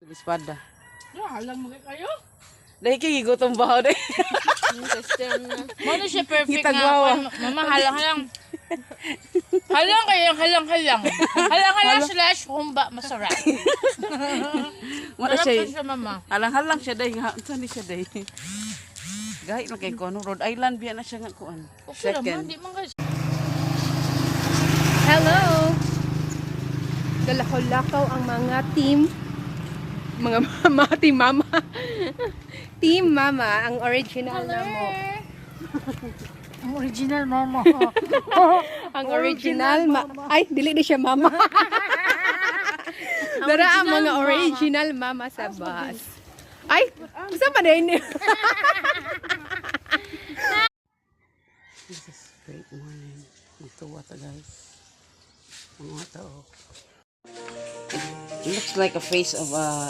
Espada. Halang mo kayo? Dahil kayo gutong bahaw dahil. Mano siya perfect Gitagwawa. nga. Mama, halang. Halang kayo, halang. Halang slash humba, masarap. Muna Sarap siya. to siya, mama. Halang-halang siya dahil. Saan di siya dahil? Gahit na kay Kono. Rhode Island biya na siya nga kuan. Okay naman, di man guys. Hello! Dalakaw-lakaw ang mga team. Mga team mama. Team mama, ang original na mo. Ang original, mama. Ang original ay, dili na siya mama. Dara ang mga original mama sa bus. Ay, saan ba na yun? This is great morning. Magtuwa ta guys. Ang mga tao. It looks like a face of a